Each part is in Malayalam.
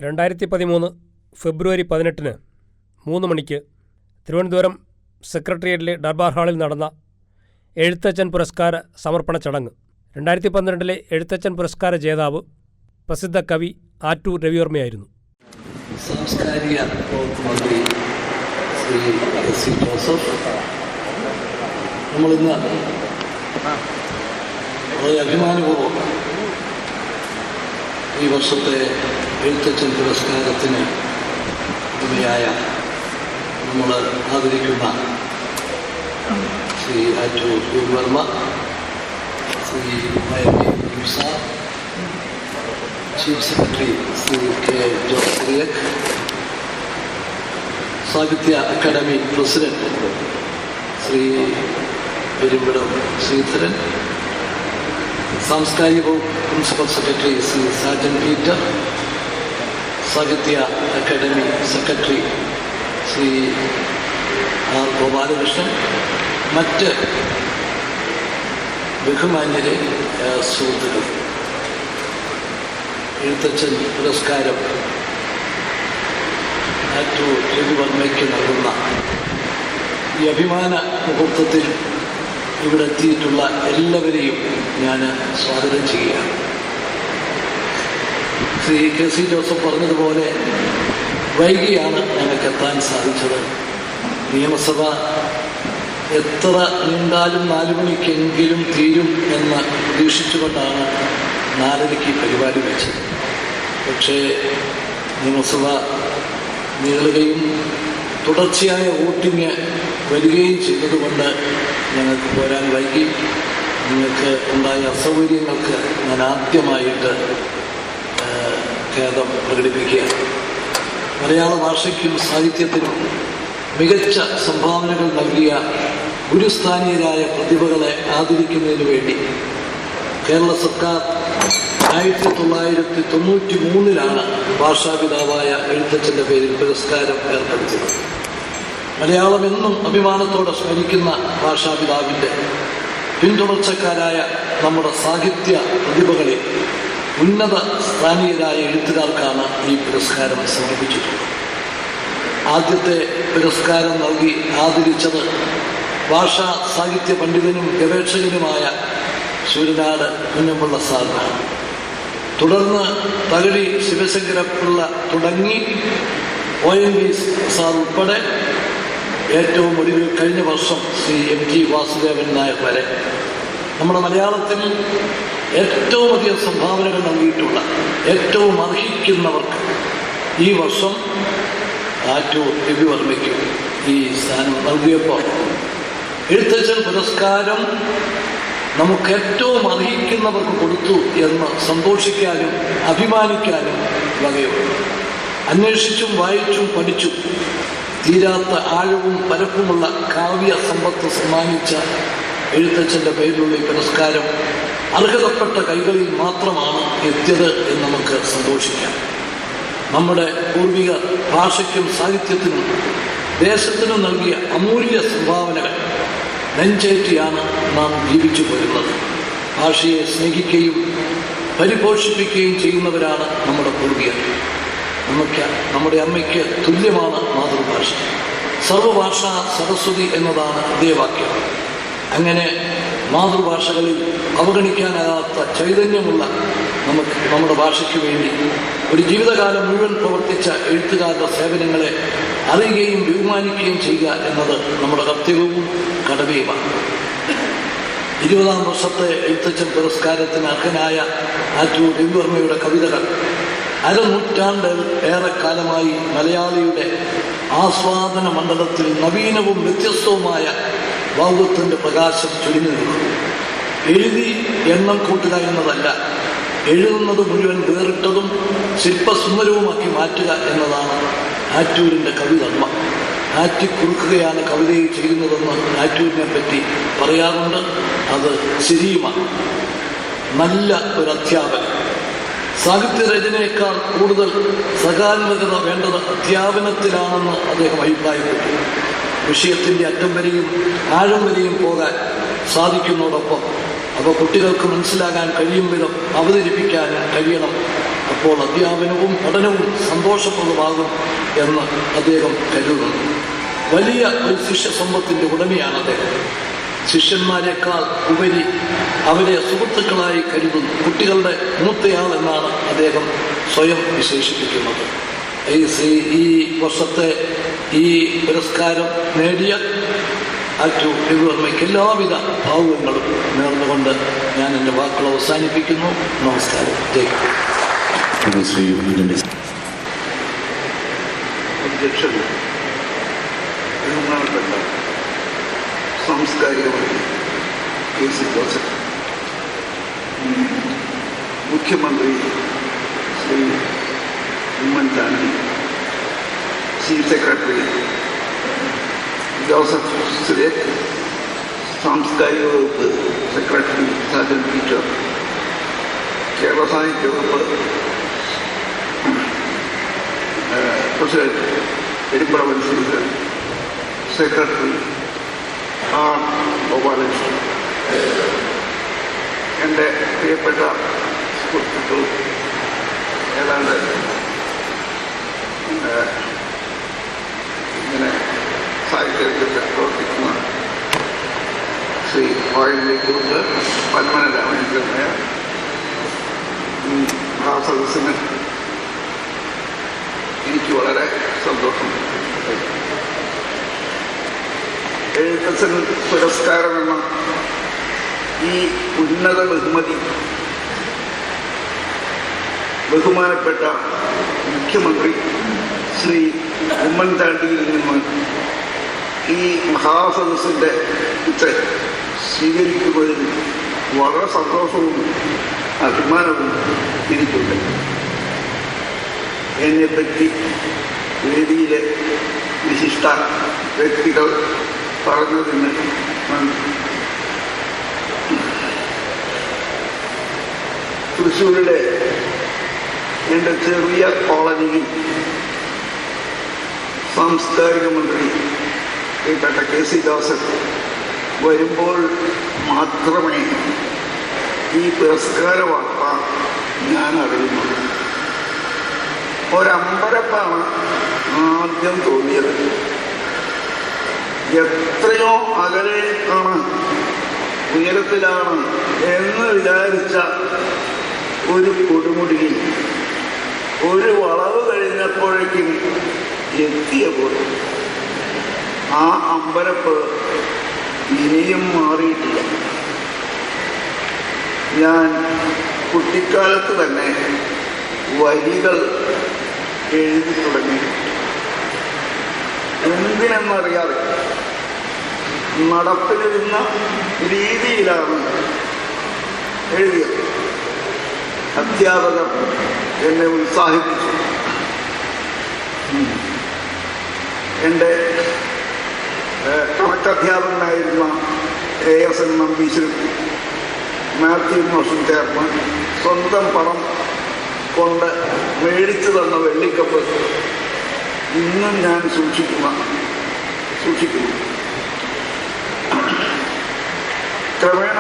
2013 ഫെബ്രുവരി 18 3 മണിക്ക് തിരുവനന്തപുരം സെക്രട്ടേറിയറ്റിലെ ദർബാർ ഹാളിൽ നടന്ന എഴുത്തച്ഛൻ പുരസ്കാര സമർപ്പണ ചടങ്ങ്. 2012 എഴുത്തച്ഛൻ പുരസ്കാര ജേതാവ് പ്രസിദ്ധ കവി ആറ്റൂർ രവിവർമ്മയായിരുന്നു. സാംസ്കാരിക വകുപ്പ് മന്ത്രി ശ്രീ കെ.സി. ജോസഫ് നമ്മളിന്ന് വളരെ അഭിമാനപൂർവ്വം ഈ വർഷത്തെ എഴുത്തച്ഛൻ പുരസ്കാരത്തിന് ഉടമയായ നമ്മൾ ആദരിക്കുന്ന Shri Attoor Ravivarma, Shri sir, chief secretary Shri K Jose Kurian, Sahitya Akademi president Shri Perumbadavam Sreedharan, സാംസ്കാരിക വകുപ്പ് principal secretary Shri Sajan Peter, Sahitya Akademi secretary Shri R Gopalakrishnan, മറ്റ് ബഹുമാന്യരെ, സുഹൃത്തുക്കൾ, എഴുത്തച്ഛൻ പുരസ്കാരം ആറ്റൂർ രവിവർമ്മയ്ക്ക് നൽകുന്ന ഈ അഭിമാന മുഹൂർത്തത്തിൽ ഇവിടെ എത്തിയിട്ടുള്ള എല്ലാവരെയും ഞാൻ സ്വാഗതം ചെയ്യുകയാണ്. ശ്രീ കെ.സി. ജോസഫ് പറഞ്ഞതുപോലെ വൈകിയാണ് ഞങ്ങൾക്ക് എത്താൻ സാധിച്ചത്. നിയമസഭ എത്ര നീണ്ടാലും 4 മണിക്കെങ്കിലും തീരും എന്ന് പ്രതീക്ഷിച്ചുകൊണ്ടാണ് 4:30 പരിപാടി വെച്ചത്. പക്ഷേ നിയമസഭ നീളുകയും തുടർച്ചയായ വോട്ടിങ് വരികയും ചെയ്തതുകൊണ്ട് ഞങ്ങൾക്ക് പോരാൻ വൈകി. നിങ്ങൾക്ക് ഉണ്ടായ അസൗകര്യങ്ങൾക്ക് ഞാൻ ആദ്യമായിട്ട് ഖേദം പ്രകടിപ്പിക്കുകയാണ്. മലയാള ഭാഷയ്ക്കും സാഹിത്യത്തിനും മികച്ച സംഭാവനകൾ നൽകിയ ഗുരുസ്ഥാനീയരായ പ്രതിഭകളെ ആദരിക്കുന്നതിന് വേണ്ടി കേരള സർക്കാർ 1993 ഭാഷാപിതാവായ എഴുത്തച്ഛൻ്റെ പേരിൽ പുരസ്കാരം ഏർപ്പെടുത്തിയത്. മലയാളം എന്നും അഭിമാനത്തോടെ സ്മരിക്കുന്ന ഭാഷാപിതാവിൻ്റെ പിന്തുടർച്ചക്കാരായ നമ്മുടെ സാഹിത്യ പ്രതിഭകളിൽ ഉന്നത സ്ഥാനീയരായ എഴുത്തുകാർക്കാണ് ഈ പുരസ്കാരം സമർപ്പിച്ചിട്ടുള്ളത്. ആദ്യത്തെ പുരസ്കാരം നൽകി ആദരിച്ചത് ഭാഷാ സാഹിത്യ പണ്ഡിതനും ഗവേഷകനുമായ ശൂരനാട് കുഞ്ഞമ്പിള്ള സാറിനാണ്. തുടർന്ന് തകഴി ശിവശങ്കരപ്പിള്ള തുടങ്ങി ONV സാർ ഉൾപ്പെടെ ഏറ്റവും ഒടുവിൽ കഴിഞ്ഞ വർഷം ശ്രീ MT വാസുദേവൻ നായർ വരെ നമ്മുടെ മലയാളത്തിൽ ഏറ്റവും അധികം സംഭാവനകൾ നൽകിയിട്ടുള്ള ഏറ്റവും അർഹിക്കുന്നവർക്ക് ഈ വർഷം ആറ്റൂർ രവിവർമ്മയ്ക്ക് ഈ സ്ഥാനം നൽകിയപ്പോൾ എഴുത്തച്ഛൻ പുരസ്കാരം നമുക്ക് ഏറ്റവും അർഹിക്കുന്നവർക്ക് കൊടുത്തു എന്ന് സന്തോഷിക്കാനും അഭിമാനിക്കാനും വകയുണ്ട്. അന്വേഷിച്ചും വായിച്ചും പഠിച്ചും തീരാത്ത ആഴവും പരപ്പുമുള്ള കാവ്യ സമ്പത്ത് സമ്മാനിച്ച എഴുത്തച്ഛൻ്റെ പേരിലുള്ള ഈ പുരസ്കാരം അർഹതപ്പെട്ട കൈകളിൽ മാത്രമാണ് എത്തിയത് എന്ന് നമുക്ക് സന്തോഷിക്കാം. നമ്മുടെ പൂർവികർ ഭാഷയ്ക്കും സാഹിത്യത്തിനും ദേശത്തിനും നൽകിയ അമൂല്യ സംഭാവനകൾ നെഞ്ചേറ്റിയാണ് നാം ജീവിച്ചു പോരുന്നത്. ഭാഷയെ സ്നേഹിക്കുകയും പരിപോഷിപ്പിക്കുകയും ചെയ്യുന്നവരാണ് നമ്മുടെ പൂർവികർ. നമ്മുടെ അമ്മയ്ക്ക് തുല്യമാണ് മാതൃഭാഷ. സർവഭാഷ സരസ്വതി എന്നതാണ് ഹൃദയവാക്യം. അങ്ങനെ മാതൃഭാഷകളിൽ അവഗണിക്കാനാകാത്ത ചൈതന്യമുള്ള നമ്മുടെ ഭാഷയ്ക്ക് വേണ്ടി ഒരു ജീവിതകാലം മുഴുവൻ പ്രവർത്തിച്ച എഴുത്തുകാരുടെ സേവനങ്ങളെ അറിയുകയും ബഹുമാനിക്കുകയും ചെയ്യുക എന്നത് നമ്മുടെ കർത്തവ്യവും കടമയുമാണ്. 20ാം വർഷത്തെ എഴുത്തച്ഛൻ പുരസ്കാരത്തിന് അർഹനായ ആറ്റൂർ രവിവർമ്മയുടെ കവിതകൾ അരനൂറ്റാണ്ട് ഏറെക്കാലമായി മലയാളിയുടെ ആസ്വാദന മണ്ഡലത്തിൽ നവീനവും വ്യത്യസ്തവുമായ ഭാവുകത്തിൻ്റെ പ്രകാശം ചൊരിഞ്ഞു നിൽക്കുന്നു. എഴുതി എണ്ണം കൂട്ടുക എന്നതല്ല, എഴുതുന്നത് മുഴുവൻ വേറിട്ടതും ശില്പസുന്ദരവുമാക്കി മാറ്റുക എന്നതാണ് ആറ്റൂരിൻ്റെ കവിധർമ്മ. ആറ്റിക്കുറുക്കുകയാണ് കവിതയിൽ ചെയ്യുന്നതെന്ന് ആറ്റൂരിനെ പറ്റി പറയാറുണ്ട്. അത് ശരിയുമാണ്. നല്ല ഒരു അധ്യാപകൻ. സാഹിത്യരചനയേക്കാൾ കൂടുതൽ സകാത്മകത വേണ്ടത് അധ്യാപനത്തിലാണെന്ന് അദ്ദേഹം അഭിപ്രായപ്പെട്ടു. വിഷയത്തിൻ്റെ അറ്റം വരെയും ആഴം വരെയും പോകാൻ സാധിക്കുന്നതോടൊപ്പം അവ കുട്ടികൾക്ക് മനസ്സിലാകാൻ കഴിയും വിധം അവതരിപ്പിക്കാനും കഴിയണം അപ്പോൾ അധ്യാപനവും പഠനവും സന്തോഷപ്രദമാകും എന്ന് അദ്ദേഹം കരുതുന്നു. വലിയ ഒരു ശിഷ്യസമ്പത്തിൻ്റെ ഉടമയാണ് അദ്ദേഹം. ശിഷ്യന്മാരെക്കാൾ ഉപരി അവരെ സുഹൃത്തുക്കളായി കരുതുന്നു. കുട്ടികളുടെ മൂത്തയാൾ എന്നാണ് അദ്ദേഹം സ്വയം വിശേഷിപ്പിക്കുന്നത്. ഈ വർഷത്തെ ഈ പുരസ്കാരം നേടിയ രവിവർമ്മയ്ക്ക് എല്ലാവിധ ഭാവുകങ്ങളും നേർന്നുകൊണ്ട് ഞാൻ എൻ്റെ വാക്കുകൾ അവസാനിപ്പിക്കുന്നു. നമസ്കാരം. അധ്യക്ഷൻ, ബഹുമാനപ്പെട്ട സാംസ്കാരിക മന്ത്രി KC ജോസഫ്, മുഖ്യമന്ത്രി ശ്രീ ഉമ്മൻചാണ്ടി, ചീഫ് സെക്രട്ടറി ജോസഫ് സുരേഷ്, സാംസ്കാരിക വകുപ്പ് സെക്രട്ടറി സാജൻ പീറ്റർ, കേരള സാഹിത്യ വകുപ്പ് പ്രസിഡന്റ് എടിപ്പറവൻ ശ്രീധരൻ, സെക്രട്ടറി ആർ ഗോപാലകൃഷ്ണൻ, എൻ്റെ പ്രിയപ്പെട്ട സുഹൃത്തുക്കളും ഏതാണ്ട് ഇങ്ങനെ സാഹിത്യത്തിൽ പ്രവർത്തിക്കുന്ന ശ്രീ വായുവിനെക്കുറിച്ച് പത്മന രാമചന്ദ്രനായ ആ സദസ്സിന് എനിക്ക് വളരെ സന്തോഷം. എഴുത്തച്ഛൻ പുരസ്കാരം എന്ന ഈ ഉന്നത ബഹുമതി ബഹുമാനപ്പെട്ട മുഖ്യമന്ത്രി ശ്രീ ഉമ്മൻചാണ്ടിയിൽ നിന്ന് ഈ മഹാസദസ്സിൻ്റെ സ്വീകരിക്കുന്നതിൽ വളരെ സന്തോഷവും അഭിമാനവും എനിക്കുണ്ട്. എന്നെപ്പറ്റി വേദിയിലെ വിശിഷ്ട വ്യക്തികൾ പറഞ്ഞതിന് നന്ദി. തൃശ്ശൂരിലെ എൻ്റെ ചെറിയ കോളനിയിൽ സാംസ്കാരിക മന്ത്രി പ്രിയപ്പെട്ട KC ജോസഫ് വരുമ്പോൾ മാത്രമേ ഈ പുരസ്കാര വാർത്ത ഞാൻ അറിയുന്നുള്ളൂ. ഒരമ്പരപ്പാണ് ആദ്യം തോന്നിയത്. എത്രയോ അകലെ ആണ്, ഉയരത്തിലാണ് എന്ന് വിചാരിച്ച ഒരു കൊടുമുടിയിൽ ഒരു വളവ് കഴിഞ്ഞപ്പോഴേക്കും എത്തിയപ്പോൾ ആ അമ്പരപ്പ് ഇനിയും മാറിയിട്ടില്ല. ഞാൻ കുട്ടിക്കാലത്ത് തന്നെ വരികൾ എഴുതി തുടങ്ങി. എന്തിനെന്നറിയാതെ നടപ്പിലിരുന്ന രീതിയിലാണ് എഴുതിയത്. അധ്യാപകർ എന്നെ ഉത്സാഹിപ്പിച്ചു. എൻ്റെ കണക്കധ്യാപകനായിരുന്ന ASN നമ്പീശനും മാത്യു മോഷൻ ചേർന്ന് സ്വന്തം പണം കൊണ്ട് മേടിച്ചു തന്ന വെള്ളിക്കപ്പ് ഇന്നും ഞാൻ സൂക്ഷിക്കുന്നു. ക്രമേണ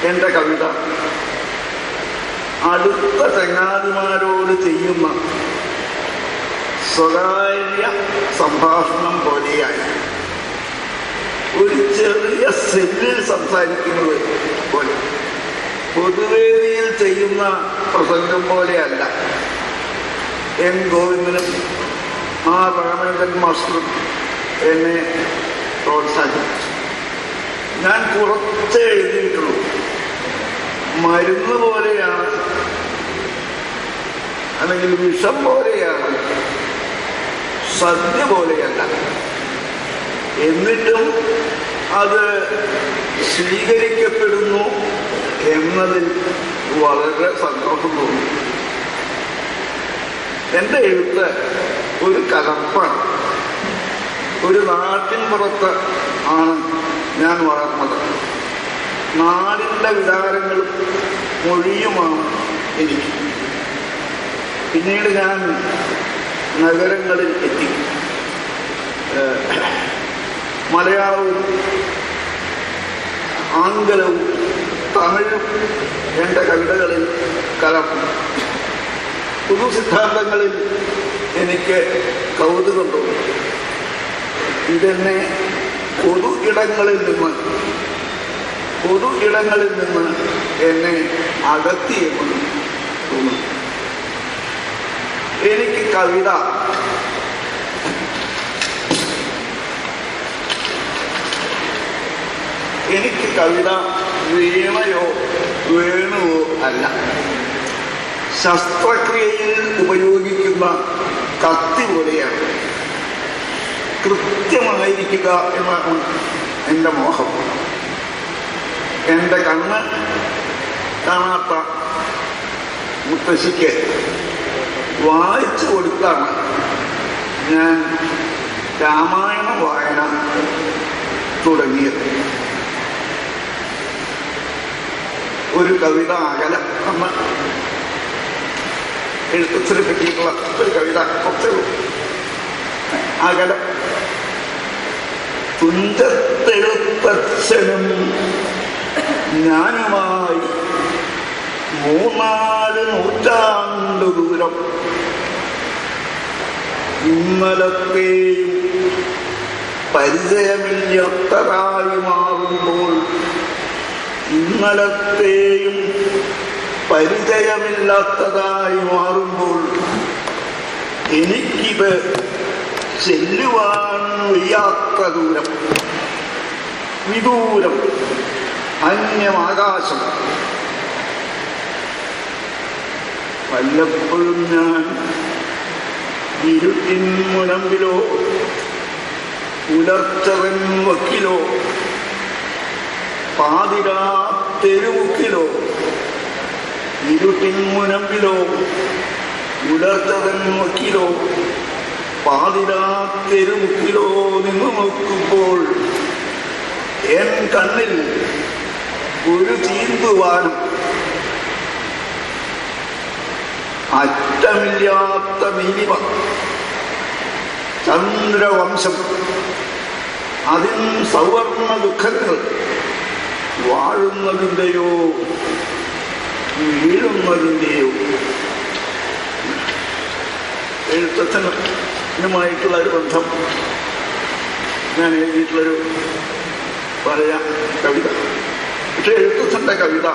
എൻ്റെ കവിത അടുത്ത ചങ്ങാതിമാരോട് ചെയ്യുന്ന സ്വകാര്യ സംഭാഷണം പോലെയായി, ഒരു ചെറിയ സെല്ലിൽ സംസാരിക്കുന്നത് പോലെ, പൊതുവേദിയിൽ ചെയ്യുന്ന പ്രസംഗം പോലെയല്ല. N. ഗോവിന്ദനും R. രാമേന്ദ്രൻ മാസ്റ്ററും എന്നെ പ്രോത്സാഹിപ്പിച്ചു. ഞാൻ കുറച്ചേ എഴുതിയിട്ടുള്ളൂ. മരുന്ന് പോലെയാണ്, അല്ലെങ്കിൽ വിഷം പോലെയാണ്, സദ്യ പോലെയല്ല. എന്നിട്ടും അത് സ്വീകരിക്കപ്പെടുന്നു എന്നതിൽ വളരെ സന്തോഷം തോന്നി. എൻ്റെ എഴുത്ത് ഒരു കലർപ്പാണ്. ഒരു നാട്ടിൻ പുറത്ത് ആണ് ഞാൻ വളർന്നത്. നാടിൻ്റെ വികാരങ്ങളും മൊഴിയുമാണ് എനിക്ക്. പിന്നീട് ഞാൻ നഗരങ്ങളിൽ എത്തി. മലയാളവും ആംഗലവും തമിഴും എൻ്റെ കവിതകളിൽ കലർന്നു. പുതു സിദ്ധാന്തങ്ങളിൽ എനിക്ക് കൗതുകം തോന്നി. ഇതെന്നെ പൊതു ഇടങ്ങളിൽ നിന്ന് എന്നെ അകത്തിയെന്ന് തോന്നുന്നു. എനിക്ക് കവിത വീണയോ വേണുവോ അല്ല, ശസ്ത്രക്രിയയിൽ ഉപയോഗിക്കുന്ന കത്തി പോലെയാണ്. കൃത്യമായിരിക്കുക എന്നാണ് എൻ്റെ മോഹം. എൻ്റെ കണ്ണ് കാണാത്ത മുത്തശ്ശിക്ക് വായിച്ചു കൊടുത്താണ് ഞാൻ രാമായണ വായന തുടങ്ങിയത്. ഒരു കവിത അകലം എന്ന എഴുത്തച്ഛനെ പറ്റിയിട്ടുള്ള ഒരു കവിത കുറച്ച് അകലം. തുഞ്ചത്തെഴുത്തച്ഛനും ഞാനുമായി 3-4 നൂറ്റാണ്ടു ദൂരം. ഇന്നലത്തെയും പരിചയമില്ലാത്തതായി മാറുമ്പോൾ എനിക്കിത് ചെല്ലുവാൻ വയ്യാത്ത ദൂരം, വിദൂരം, അന്യമാകാശം. വല്ലപ്പോഴും ഞാൻ ഇരുട്ടിൻ മുനമ്പിലോ പുലർച്ചവൻ വക്കിലോ പാതിരാ തെരുമുക്കിലോ, ഇരുട്ടിൻ മുനമ്പിലോ പുലർച്ചവൻ വക്കിലോ പാതിരാ തെരുമുക്കിലോ നിന്ന് നോക്കുമ്പോൾ എൻ കണ്ണിൽ ഒരു ചീന്തുവാനും അറ്റമില്ലാത്ത നീലിമ ചന്ദ്രവംശം, അതിൻ സൗവർണ ദുഃഖങ്ങൾ വാഴുന്നതിൻ്റെയോ വീഴുന്നതിൻ്റെയോ. എഴുത്തച്ഛനുമായിട്ടുള്ള ഒരു ബന്ധം ഞാൻ എഴുതിയിട്ടുള്ളൊരു പഴയ കവിത. പക്ഷെ എഴുത്തച്ഛൻ്റെ കവിത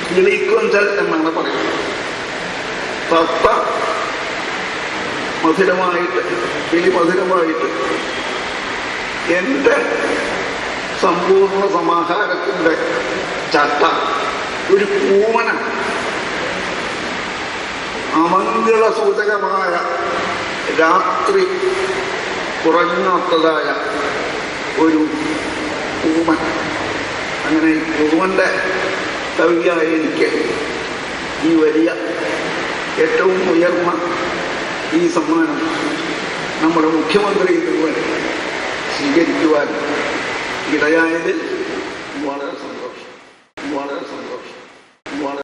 കിളിക്കൊഞ്ചൽ എന്നാണ് പറയുന്നത്. തത്ത മധുരമായിട്ട്, കിളി മധുരമായിട്ട്. എൻ്റെ സമ്പൂർണ്ണ സമാഹാരത്തിൻ്റെ ചട്ട ഒരു പൂമന, അമംഗള സൂചകമായ രാത്രി കുറഞ്ഞാത്തതായ ഒരു പൂമൻ. അങ്ങനെ പൂമൻ്റെ കവിയായ എനിക്ക് ഈ വലിയ ഏറ്റവും ഉയർന്ന ഈ സമ്മാനം നമ്മുടെ മുഖ്യമന്ത്രിയിൽ നിന്ന് സ്വീകരിക്കുവാൻ ഇടയായതിൽ